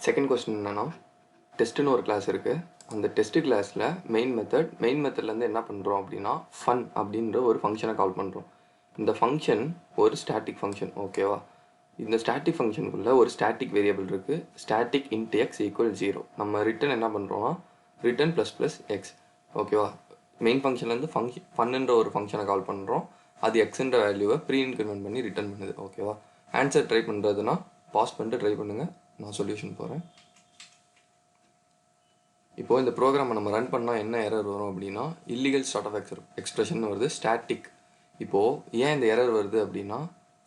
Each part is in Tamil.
செகண்ட் கொஸ்டின் என்னென்னா, டெஸ்ட்டுன்னு ஒரு கிளாஸ் இருக்குது. அந்த டெஸ்ட்டு கிளாஸில் மெயின் மெத்தட்லேருந்து என்ன பண்ணுறோம் அப்படின்னா, ஃபன் அப்படின்ற ஒரு ஃபங்க்ஷனை கால் பண்ணுறோம். இந்த ஃபங்க்ஷன் ஒரு ஸ்டாட்டிக் ஃபங்க்ஷன், ஓகேவா? இந்த ஸ்டாட்டிக் ஃபங்க்ஷனுக்குள்ளே ஒரு ஸ்டாட்டிக் வேரியபிள் இருக்குது, ஸ்டாட்டிக் இன்ட் எக்ஸ் ஈக்குவல் 0. நம்ம ரிட்டன் என்ன பண்ணுறோன்னா, ரிட்டன் ப்ளஸ் எக்ஸ், ஓகேவா? மெயின் ஃபங்க்ஷன்லேருந்து ஃபன்னுன்ற ஒரு ஃபங்க்ஷனை கால் பண்ணுறோம். அது எக்ஸுன்ற வேல்யூவை ப்ரீ இன்க்ரிமெண்ட் பண்ணி ரிட்டர்ன் பண்ணுது, ஓகேவா? ஆன்சர் ட்ரை பண்ணுறதுனா பாஸ் பண்ணிட்டு ட்ரை பண்ணுங்கள், நான் சொல்யூஷன் போகிறேன். இப்போது இந்த ப்ரோக்ராமை நம்ம ரன் பண்ணால் என்ன எரர் வரும் அப்படின்னா, இல்லீகல் ஸ்டார்ட் ஆஃப் எக்ஸ்பிரஷன் வருது, ஸ்டாட்டிக். இப்போது ஏன் இந்த எரர் வருது அப்படின்னா,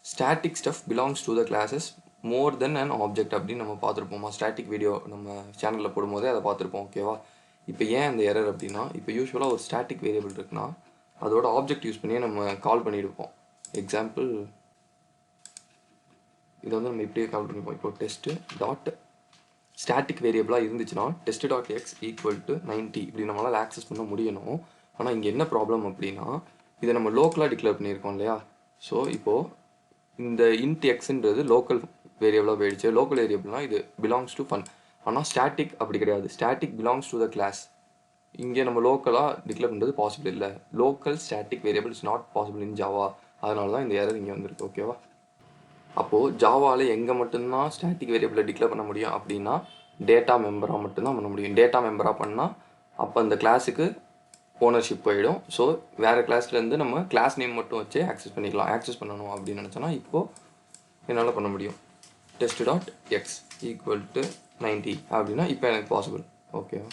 static stuff belongs to the classes more then and object அப்படின்னு நம்ம பார்த்துருப்போமா, ஸ்டாட்டிக் வீடியோ நம்ம சேனலில் போடும்போதே அதை பார்த்துருப்போம், ஓகேவா? இப்போ ஏன் இந்த எரர் அப்படின்னா, இப்போ யூஸ்வலாக ஒரு ஸ்டாட்டிக் வேரியபிள் இருக்குன்னா அதோட ஆப்ஜெக்ட் யூஸ் பண்ணியே நம்ம கால் பண்ணியிருப்போம். எக்ஸாம்பிள், இதை வந்து நம்ம இப்படியே கால் பண்ணிப்போம். இப்போ டெஸ்ட்டு டாட் ஸ்டாட்டிக் வேரியபிளாக இருந்துச்சுன்னா test dot X equal to 90 இப்படி நம்மளால் ஆக்சஸ் பண்ண முடியணும். ஆனால் இங்கே என்ன ப்ராப்ளம் அப்படின்னா, இதை நம்ம லோக்கலாக டிக்ளேர் பண்ணியிருக்கோம் இல்லையா? ஸோ இப்போது இந்த இன்ட் எக்ஸ்ன்றது லோக்கல் வேரியபிளாக போயிடுச்சு. லோக்கல் வேரியபிள்னால் இது பிலாங்ஸ் டு ஃபன். ஆனால் ஸ்டாட்டிக் அப்படி கிடையாது, static belongs to the class. இங்கே நம்ம லோக்கலாக டிக்ளேர் பண்ணுறது பாசிபிள் இல்லை. Local static variable is not possible in Java. அதனால தான் இந்த எரர் இங்கே வந்திருக்கு, ஓகேவா? அப்போது ஜாவாவில் எங்கே மட்டும்தான் ஸ்டாட்டிக் வேரியபிளை டிக்ளேர் பண்ண முடியும் அப்படின்னா, டேட்டா மெம்பராக மட்டும்தான் பண்ண முடியும். டேட்டா மெம்பராக பண்ணால் அப்போ அந்த கிளாஸுக்கு ஓனர்ஷிப் போயிடும். ஸோ வேறு கிளாஸ்லேருந்து நம்ம கிளாஸ் நேம் மட்டும் வச்சு ஆக்சஸ் பண்ணிக்கலாம். ஆக்சஸ் பண்ணணும் அப்படின்னு நினச்சோன்னா இப்போது என்னால் பண்ண முடியும். Test dot X equal to 90 அப்படின்னா இப்போ எனக்கு பாசிபிள், ஓகேவா?